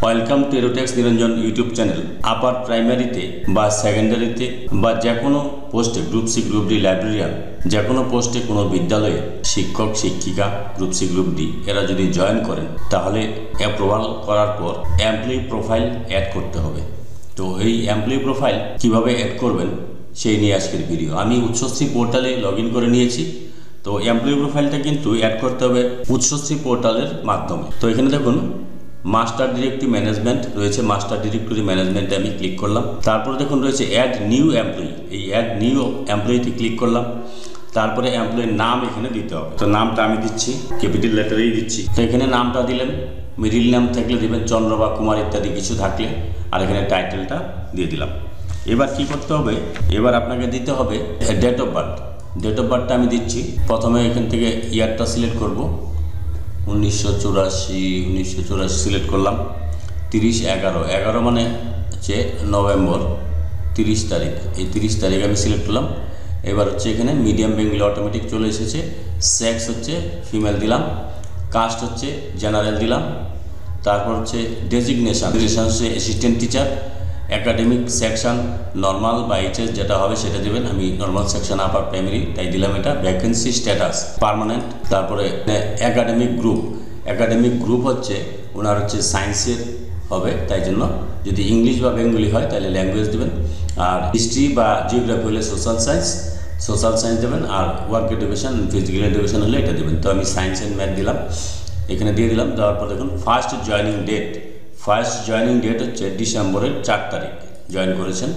Welcome to এরোটেক্স Niranjan YouTube channel. Upper প্রাইমারিতে বা সেকেন্ডারিতে বা যে কোনো পোস্টে group C group D librarian যে কোনো পোস্টে কোনো বিদ্যালয়ে শিক্ষক শিক্ষিকা গ্রুপ সি গ্রুপ ডি এরা যদি জয়েন করেন তাহলে অ্যাপ্রুভাল করার পর এমপ্লয়ি প্রোফাইল অ্যাড করতে হবে। তো এই এমপ্লয়ি প্রোফাইল কিভাবে অ্যাড করবেন সেই নিয়ে আজকের ভিডিও। আমি উচ্চশ্রী পোর্টালে লগ ইন করে নিয়েছি। তো এমপ্লয়ি প্রোফাইলটা কিন্তু অ্যাড করতে হবে উচ্চশ্রী পোর্টালের মাধ্যমে। তো এখানে দেখুন মাস্টার ডিরেক্টরি ম্যানেজমেন্ট রয়েছে, মাস্টার ডিরেক্টরি ম্যানেজমেন্টে আমি ক্লিক করলাম। তারপরে দেখুন রয়েছে অ্যাড নিউ এমপ্লয়ি, এই অ্যাড নিউ এমপ্লয়িতে ক্লিক করলাম। তারপরে এমপ্লয়ির নাম এখানে দিতে হবে। তো নামটা আমি দিচ্ছি, ক্যাপিটাল লেটারেই দিচ্ছি। তো এখানে নামটা দিলেন, মিডিল নাম থাকলে দেবেন চন্দ্র বা কুমার ইত্যাদি কিছু থাকলে, আর এখানে টাইটেলটা দিয়ে দিলাম। এবার কি করতে হবে, এবার আপনাকে দিতে হবে date of birth. Date of বার্থটা আমি দিচ্ছি। প্রথমে এখান থেকে ইয়ারটা সিলেক্ট করব, 1984 সিলেক্ট করলাম। 30/11 মানে হচ্ছে নভেম্বর 30 তারিখ। এই 30 তারিখ আমি সিলেক্ট করলাম। এবার হচ্ছে এখানে মিডিয়াম বেঙ্গলি অটোমেটিক চলে এসেছে। সেক্স হচ্ছে ফিমেল দিলাম, কাস্ট হচ্ছে জেনারেল দিলাম। তারপর হচ্ছে ডেজিগনেশন হচ্ছে assistant teacher. Academic section normal বা এইচএস যেটা হবে সেটা দেবেন। আমি নর্মাল সেকশন আপার প্রাইমারি তাই দিলাম এটা। Vacancy status permanent. তারপরে একাডেমিক গ্রুপ হচ্ছে ওনার হচ্ছে সায়েন্সের হবে, তাই জন্য যদি ইংলিশ বা বেঙ্গলি হয় তাহলে ল্যাঙ্গুয়েজ দেবেন। আর হিস্ট্রি বা জিওগ্রাফি হলে সোশ্যাল সায়েন্স দেবেন। আর ওয়ার্ক এডুকেশন ফিজিক্যাল এডুকেশন হলে এটা দেবেন। তো আমি সায়েন্স অ্যান্ড ম্যাথ দিলাম, এখানে দিয়ে দিলাম। দেওয়ার পর দেখুন ফার্স্ট জয়েনিং ডেট হচ্ছে ডিসেম্বরের 4 তারিখ জয়েন করেছেন।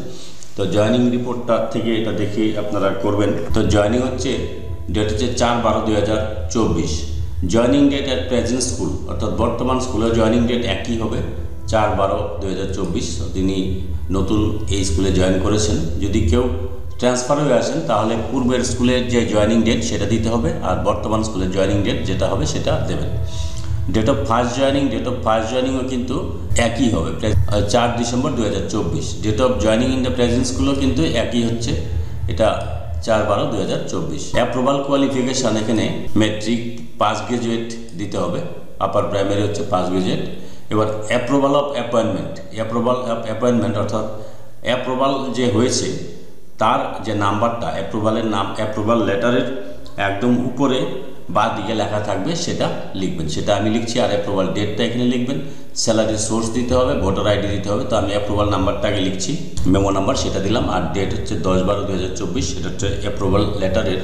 তো জয়েনিং রিপোর্টটা থেকে এটা দেখে আপনারা করবেন। তো জয়েনিং হচ্ছে ডেট হচ্ছে 4/12/2024। Joining date at present school, অর্থাৎ বর্তমান স্কুলের জয়েনিং ডেট একই হবে 4/12/2024। তিনি নতুন এই স্কুলে জয়েন করেছেন। যদি কেউ ট্রান্সফার হয়ে আসেন তাহলে পূর্বের স্কুলের যে জয়েনিং ডেট সেটা দিতে হবে, আর বর্তমান স্কুলের জয়েনিং ডেট যেটা হবে সেটা দেবেন। ডেট অফ ফার্স্ট জয়েনিংও কিন্তু একই হবে, 4 December 2024। Date of joining in the present স্কুলও কিন্তু একই হচ্ছে, এটা 4/12/2024। অ্যাপ্রুভাল কোয়ালিফিকেশান এখানে মেট্রিক পাস গ্রাজুয়েট দিতে হবে। আপার প্রাইমারি হচ্ছে পাস গ্রাজুয়েট। এবার অ্যাপ্রুভাল অফ অ্যাপয়েন্টমেন্ট অর্থাৎ অ্যাপ্রুভাল যে হয়েছে তার যে নাম্বারটা, অ্যাপ্রুভাল লেটারের একদম উপরে বা দিকে লেখা থাকবে সেটা লিখবেন, সেটা আমি লিখছি। আর অ্যাপ্রুভাল ডেটটা এখানে লিখবেন। স্যালারি সোর্স দিতে হবে, ভোটার আইডি দিতে হবে। তো আমি অ্যাপ্রুভাল নাম্বারটা আগে লিখছি, মেমো নাম্বার সেটা দিলাম। আর ডেট হচ্ছে 10/12/2024। সেটা হচ্ছে অ্যাপ্রুভাল লেটারের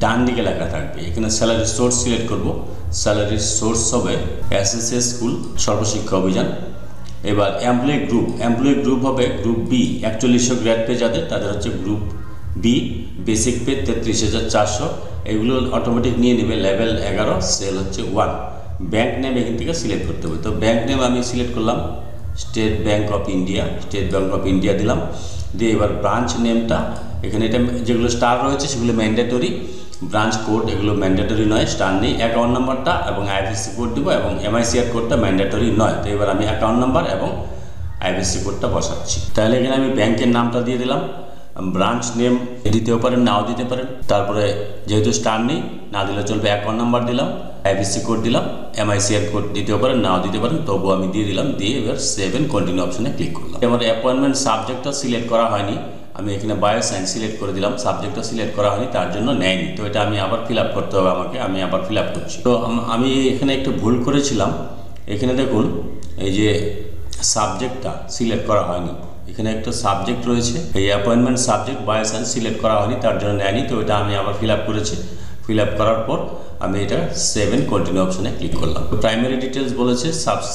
ডান দিকে লেখা থাকবে। এখানে স্যালারি সোর্স সিলেক্ট করব। স্যালারি সোর্স হবে এসএসএস স্কুল সর্বশিক্ষা অভিযান। এবার এমপ্লয়ি গ্রুপ হবে গ্রুপ বি। 4100 গ্রেড পে যাদের, তাদের হচ্ছে গ্রুপ বি। Basic pay 33,400। এগুলো অটোমেটিক নিয়ে নেবে লেভেল 11, সেল হচ্ছে 1। ব্যাঙ্ক নেম এখান থেকে সিলেক্ট করতে হবে। তো ব্যাঙ্ক নেম আমি সিলেক্ট করলাম স্টেট ব্যাঙ্ক অফ ইন্ডিয়া দিলাম। দিয়ে এবার ব্রাঞ্চ নেমটা এখানে এটা যেগুলো স্টার রয়েছে সেগুলো ম্যান্ডেটরি, ব্রাঞ্চ কোড এগুলো ম্যান্ডেটরি নয়, স্টার নেই। অ্যাকাউন্ট নাম্বারটা এবং আইএফএসসি কোড দেবো, এবং এমআইসিআর কোডটা ম্যান্ডেটরি নয়। তো এবার আমি অ্যাকাউন্ট নাম্বার এবং আইএফএসসি কোডটা বসাচ্ছি। তাহলে এখানে আমি ব্যাংকের নামটা দিয়ে দিলাম। ব্রাঞ্চ নেম দিতেও পারেন, নাও দিতে পারেন। তারপরে যেহেতু স্টার নেই না দিলে চলবে, অ্যাকাউন্ট নাম্বার দিলাম, আইএফএসসি কোড দিলাম, এমআইসিআর কোড দিতেও পারেন, নাও দিতে পারেন, তবুও আমি দিয়ে দিলাম। দিয়ে এবার সেভ এন্ড কন্টিনিউ অপশনে ক্লিক করলাম। এবার অ্যাপয়েন্টমেন্ট সাবজেক্টটা সিলেক্ট করা হয়নি, আমি এখানে বায়ো সায়েন্স সিলেক্ট করে দিলাম। সাবজেক্টটা সিলেক্ট করা হয়নি, তার জন্য নেয়নি। তো এটা আমি আবার ফিল আপ করতে হবে আমাকে, আমি আবার ফিল আপ করছি। তো আমি এখানে একটু ভুল করেছিলাম। এখানে দেখুন এই যে সাবজেক্টটা সিলেক্ট করা হয়নি, এখানে একটা সাবজেক্ট রয়েছে, এই appointment subject bio science select করা হয়নি, তার জন্য নেয়নি। তো এটা আমি আবার ফিল আপ করেছি। ফিল আপ করার পর আমি এটা সেভ এন্ড কন্টিনিউ অপশনে ক্লিক করলাম। প্রাইমারি ডিটেলস বলেছে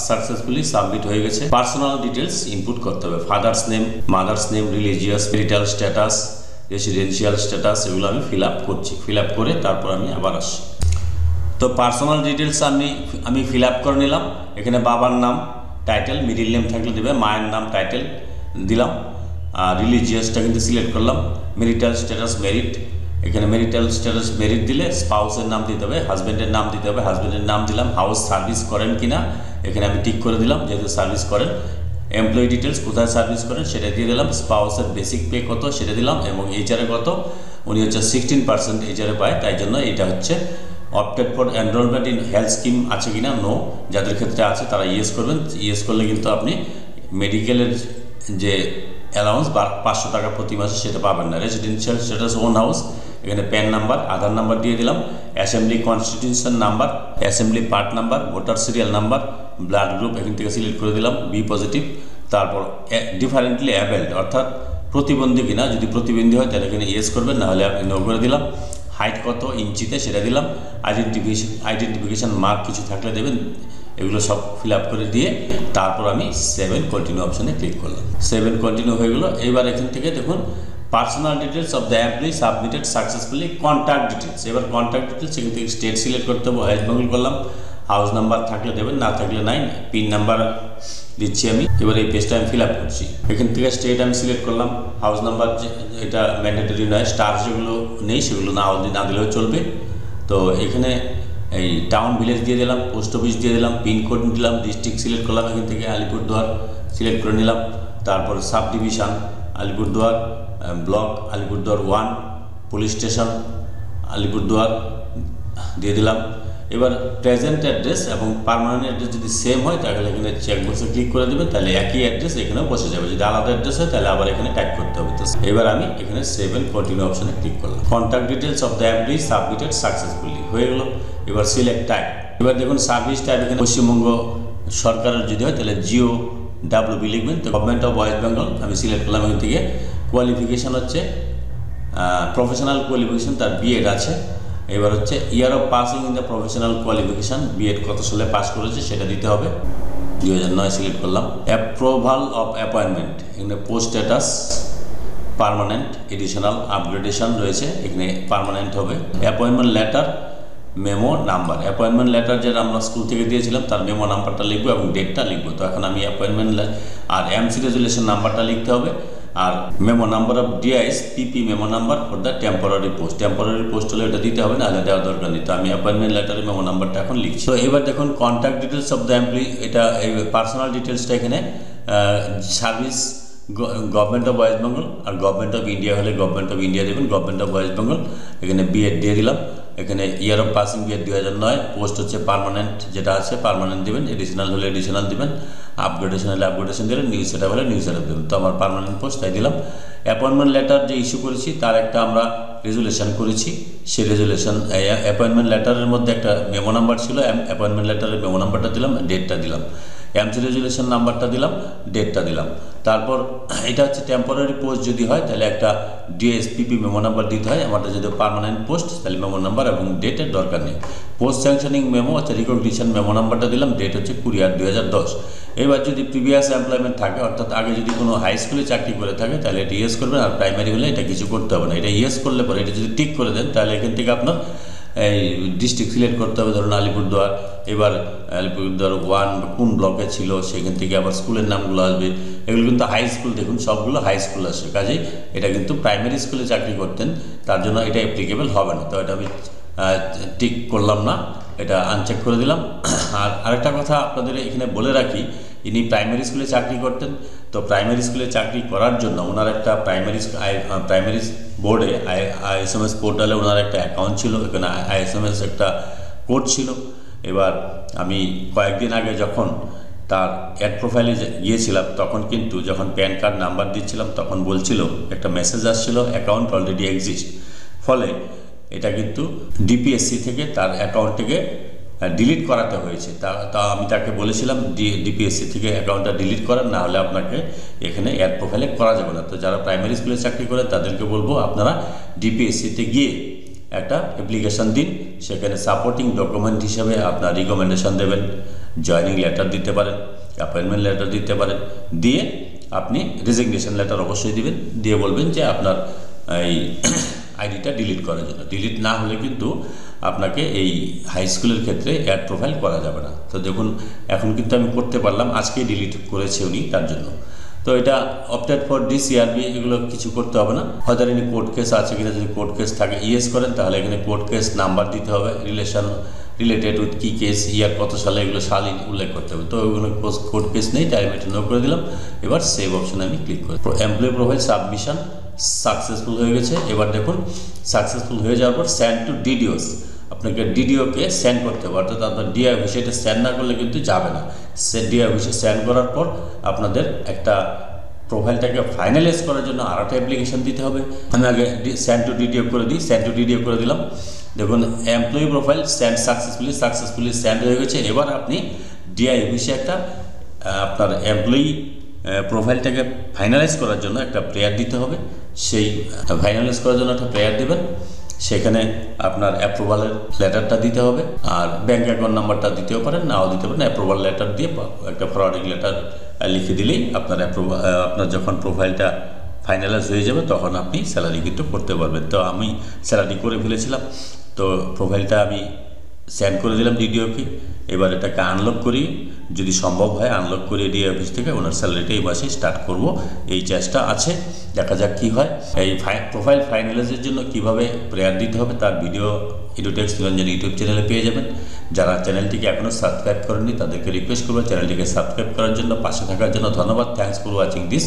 সাকসেসফুলি সাবমিট হয়ে গেছে। পার্সোনাল ডিটেলস ইনপুট করতে হবে, father's name, mother's name, religious, marital status, residential status, এগুলো আমি ফিল আপ করছি। ফিল আপ করে তারপর আমি আবার আসছি। তো পার্সোনাল ডিটেলস আমি ফিল আপ করে নিলাম। এখানে বাবার নাম, টাইটেল, মিডিল নেম থাকলে দেবে, মায়ের নাম, টাইটেল দিলাম। আর রিলিজিয়াসটা কিন্তু সিলেক্ট করলাম। মেরিটাল স্ট্যাটাস মেরিট, এখানে মেরিটাল স্ট্যাটাস মেরিট দিলে স্পাউসের নাম দিতে হবে, হাজব্যান্ডের নাম দিতে হবে, হাজব্যান্ডের নাম দিলাম। হাউস সার্ভিস করেন কিনা এখানে আমি টিক করে দিলাম, যেহেতু সার্ভিস করেন। এমপ্লয়ি ডিটেলস কোথায় সার্ভিস করেন সেটা দিয়ে দিলাম। স্পাউসের বেসিক পে কত সেটা দিলাম, এবং এইচআরে কত, উনি হচ্ছে 16% এইচআরে পায়, তাই জন্য এটা হচ্ছে opted for enrolment in health scheme আছে কিনা, নো। যাদের ক্ষেত্রে আছে তারা ইয়েস করবেন। ইয়েস করলে কিন্তু আপনি মেডিকেলের যে অ্যালাউন্স বা 500 টাকা প্রতি মাসে সেটা পাবেন না। রেসিডেন্সিয়াল স্ট্যাটাস ওন হাউস, এখানে প্যান নাম্বার, আধার নাম্বার দিয়ে দিলাম, assembly constitution number, assembly part number, voter serial number, blood group এখান থেকে সিলেক্ট করে দিলাম, বি পজিটিভ। তারপর ডিফারেন্টলি অ্যাবেল্ড অর্থাৎ প্রতিবন্ধী কিনা, যদি প্রতিবন্ধী হয় তাহলে এখানে ইয়েস করবেন, নাহলে আপনি নো করে দিলাম। হাইট কত ইঞ্চিতে সেটা দিলাম। আইডেন্টিফিকেশান মার্ক কিছু থাকলে দেবেন, এগুলো সব ফিল আপ করে দিয়ে তারপর আমি 7 কন্টিনিউ অপশানে ক্লিক করলাম। 7 কন্টিনিউ হয়ে গেলো। এবার এখান থেকে দেখুন personal details of the employee submitted successfully, contact details. এবার কন্ট্যাক্ট ডিটেলস এখান থেকে স্টেট সিলেক্ট করতে হবে, ওয়েস্ট বেঙ্গল করলাম। হাউস নাম্বার থাকলে দেবেন, না থাকলে নাই। পিন নাম্বার দিচ্ছি আমি। এবার এই পেজটা আমি ফিল আপ করছি। এখান থেকে স্টেট আমি সিলেক্ট করলাম। হাউস নাম্বার এটা ম্যান্ডেটরি নয়, স্টার যেগুলো নেই সেগুলো না দিলেও চলবে। তো এখানে এই টাউন ভিলেজ দিয়ে দিলাম, পোস্ট অফিস দিয়ে দিলাম, পিনকোড দিলাম, ডিস্ট্রিক্ট সিলেক্ট করলাম। এখান থেকে আলিপুরদুয়ার সিলেক্ট করে নিলাম। তারপর sub division Alipurduar, block Alipurduar 1, police station Alipurduar দিয়ে দিলাম। এবার প্রেজেন্ট অ্যাড্রেস এবং পার্মানেন্ট অ্যাড্রেস যদি সেম হয় তাহলে এখানে চেকবক্সে ক্লিক করে দেবেন, তাহলে একই অ্যাড্রেস এখানেও বসে যাবে। যদি আলাদা অ্যাড্রেস হয় তাহলে আবার এখানে টাইপ করতে হবে। তো এবার আমি এখানে 7 কন্টিনিউ অপশানে ক্লিক করলাম। Contact details of the employee submitted successfully হয়ে গেলো। এবার সিলেক্ট টাইপ। এবার দেখুন সার্ভিস টাইপ এখানে পশ্চিমবঙ্গ সরকারের যদি হয় তাহলে জিও ডাব্লিউবি লিখবেন। তো গভর্নমেন্ট অফ ওয়েস্ট বেঙ্গল আমি সিলেক্ট করলাম। এখান থেকে কোয়ালিফিকেশান হচ্ছে প্রফেশনাল কোয়ালিফিকেশান, তার বিএড আছে। এবার হচ্ছে year of passing in the professional qualification, BEd কত সালে পাস করেছে সেটা দিতে হবে। 2009 সিলেক্ট করলাম। অ্যাপ্রুভাল অফ অ্যাপয়েন্টমেন্ট, এখানে post status permanent, additional upgradation রয়েছে, এখানে পার্মানেন্ট হবে। Appointment letter, memo number. Appointment letter যেটা আমরা স্কুল থেকে দিয়েছিলাম তার মেমো নাম্বারটা লিখবো এবং ডেটটা লিখবো। তো এখন আমি অ্যাপয়েন্টমেন্ট আর এমসি রেজুলেশন নাম্বারটা লিখতে হবে, আর memo number of DIS PP memo number for the temporary post. Temporary post হলে এটা দিতে হবে, নাহলে দেওয়ার দরকার নেই। তো আমি অ্যাপয়েন্টমেন্ট লেটারের মেমো নাম্বারটা এখন লিখছি। তো এবার দেখুন contact details of the employee, এটা এই পার্সোনাল ডিটেলসটা এখানে service government of West Bengal, আর গভর্নমেন্ট অফ ইন্ডিয়া হলে গভর্নমেন্ট অফ ইন্ডিয়া দেবেন, গভর্নমেন্ট অফ ওয়েস্ট বেঙ্গল। এখানে বিএড দিয়ে দিলাম। এখানে year of passing BEd 2009, post হচ্ছে পার্মানেন্ট যেটা আছে পার্মানেন্ট দেবেন, এডিশনাল হলে এডিশনাল দেবেন, আপগ্রেডেশন হলে আপগ্রেডেশন দিলেন, নিউ সেটআপ হলে নিউ সেটআপ দেবেন। তো আমার পার্মানেন্ট পোস্ট তাই দিলাম। অ্যাপয়েন্টমেন্ট লেটার যে ইস্যু করেছি তার একটা আমরা রেজুলেশন করেছি, সেই রেজুলেশন অ্যাপয়েন্টমেন্ট লেটারের মধ্যে একটা মেমো নাম্বার ছিল, অ্যাপয়েন্টমেন্ট লেটারের মেমো নাম্বারটা দিলাম, ডেটটা দিলাম। এমসি রেজুলেশন নাম্বারটা দিলাম, ডেটটা দিলাম। তারপর এটা হচ্ছে টেম্পোরারি পোস্ট যদি হয় তাহলে একটা ডিএসপিপি মেমো নাম্বার দিতে হয়। আমারটা যদি পার্মানেন্ট পোস্ট তাহলে মেমো নাম্বার এবং ডেটের দরকার নেই। পোস্ট স্যাংশনিং মেমো হচ্ছে রিকগনিশন মেমো নাম্বারটা দিলাম, ডেট হচ্ছে 20/8/2010। এবার যদি প্রিভিয়াস এমপ্লয়মেন্ট থাকে, অর্থাৎ আগে যদি কোনো হাই স্কুলে চাকরি করে থাকে তাহলে এটা ইয়েস করবেন, আর প্রাইমারি হলে এটা কিছু করতে হবে না। এটা ইয়েস করলে পরে এটা যদি টিক করে দেন তাহলে এখান থেকে আপনার এই ডিস্ট্রিক্ট সিলেক্ট করতে হবে, ধরুন আলিপুরদুয়ার। এবার আলিপুরদুয়ার 1 কোন ব্লকে ছিল সেখান থেকে আবার স্কুলের নামগুলো আসবে। এগুলো কিন্তু হাই স্কুল, দেখুন সবগুলো হাই স্কুল আসে, কাজেই এটা কিন্তু প্রাইমারি স্কুলে চাকরি করতেন, তার জন্য এটা অ্যাপ্লিকেবল হবে না। তো এটা আমি টিক করলাম না, এটা আনচেক করে দিলাম। আর আরেকটা কথা আপনাদের এখানে বলে রাখি, ইনি প্রাইমারি স্কুলে চাকরি করতেন। তো প্রাইমারি স্কুলে চাকরি করার জন্য ওনার একটা প্রাইমারি বোর্ডে আইএসএমএস পোর্টালে ওনার একটা অ্যাকাউন্ট ছিল, এখানে আইএসএমএস একটা কোড ছিল। এবার আমি কয়েকদিন আগে যখন তার অ্যাড প্রোফাইলে গিয়েছিলাম তখন কিন্তু যখন প্যান কার্ড নাম্বার দিচ্ছিলাম তখন বলছিল একটা মেসেজ আসছিল অ্যাকাউন্ট অলরেডি এক্সিস্ট। ফলে এটা কিন্তু ডিপিএসসি থেকে তার অ্যাকাউন্টটিকে ডিলিট করাতে হয়েছে। তা আমি তাকে বলেছিলাম ডিপিএসসি থেকে অ্যাকাউন্টটা ডিলিট করার, না হলে আপনাকে এখানে অ্যাড প্রোফাইলে করা যাবে না। তো যারা প্রাইমারি স্কুলে চাকরি করেন তাদেরকে বলবো আপনারা ডিপিএসসিতে গিয়ে একটা অ্যাপ্লিকেশান দিন, সেখানে সাপোর্টিং ডকুমেন্ট হিসেবে আপনার রিকমেন্ডেশন দেবেন, জয়নিং লেটার দিতে পারেন, অ্যাপয়েন্টমেন্ট লেটার দিতে পারেন, দিয়ে আপনি রেজিগনেশন লেটার অবশ্যই দিবেন, দিয়ে বলবেন যে আপনার এই আইডিটা ডিলিট করার জন্য। ডিলিট না হলে কিন্তু আপনাকে এই হাই স্কুলের ক্ষেত্রে অ্যাড প্রোফাইল করা যাবে না। তো দেখুন এখন কিন্তু আমি করতে পারলাম, আজকেই ডিলিট করেছে উনি তার জন্য। তো এটা অপটেড ফর ডিসিআরবি, এগুলো কিছু করতে হবে না। হয়তো এখানে কোর্ট কেস আছে কিনা, যদি কোর্ট কেস থাকে ইয়েস করেন তাহলে এখানে কোর্ট কেস নাম্বার দিতে হবে, রিলেটেড উইথ কী কেস, ইয়ার কত সালে, এগুলো সাল উল্লেখ করতে হবে। তো ওইগুলো কোর্ট কেস নেই, তাই আমি এটা নো করে দিলাম। এবার সেভ অপশানে আমি ক্লিক করি। এমপ্লয়ি প্রোফাইল সাবমিশন সাকসেসফুল হয়ে গেছে। এবার দেখুন সাকসেসফুল হয়ে যাওয়ার পর সেন্ড টু ডিডিওস, আপনাকে ডিডিওকে সেন্ড করতে হবে, অর্থাৎ আপনার ডিআই অফিসে এটা সেন্ড না করলে কিন্তু যাবে না। ডিআই অফিসে সেন্ড করার পর আপনাদের একটা প্রোফাইলটাকে ফাইনালাইজ করার জন্য আর একটা অ্যাপ্লিকেশন দিতে হবে। আমি আগে সেন্ড টু ডিডিও করে দিই, সেন্ড টু ডিডিও করে দিলাম। দেখুন employee profile send successfully send হয়ে গেছে। এবার আপনি ডিআই অফিসে একটা আপনার এমপ্লয়ি প্রোফাইলটাকে ফাইনালাইজ করার জন্য একটা প্রেয়ার দিতে হবে। সেই ফাইনালাইজ করার জন্য একটা প্রেয়ার দেবেন, সেখানে আপনার অ্যাপ্রুভালের লেটারটা দিতে হবে, আর ব্যাঙ্ক অ্যাকাউন্ট নাম্বারটা দিতেও পারেন, নাও দিতে পারেন। অ্যাপ্রুভাল লেটার দিয়ে একটা ফরওয়ার্ডিং লেটার লিখে দিলেই আপনার আপনার যখন প্রোফাইলটা ফাইনালাইজ হয়ে যাবে তখন আপনি স্যালারি কিন্তু করতে পারবেন। তো আমি স্যালারি করে ফেলেছিলাম, তো প্রোফাইলটা আমি সেন্ড করে দিলাম ডিডিওকে। এবার এটাকে আনলক করি, যদি সম্ভব হয় আনলক করে ডিআই অফিস থেকে ওনার স্যালারিটা এই মাসে স্টার্ট করব, এই চেষ্টা আছে। দেখা যাক কি হয়। এই প্রোফাইল ফাইনালাইজের জন্য কিভাবে প্রেয়ার দিতে হবে তার ভিডিও এডুটেক্স নিরঞ্জন ইউটিউব চ্যানেলে পেয়ে যাবেন। যারা চ্যানেলটিকে এখনও সাবস্ক্রাইব করেননি তাদেরকে রিকোয়েস্ট করবো চ্যানেলটিকে সাবস্ক্রাইব করার জন্য, পাশে থাকার জন্য ধন্যবাদ। Thanks for watching this.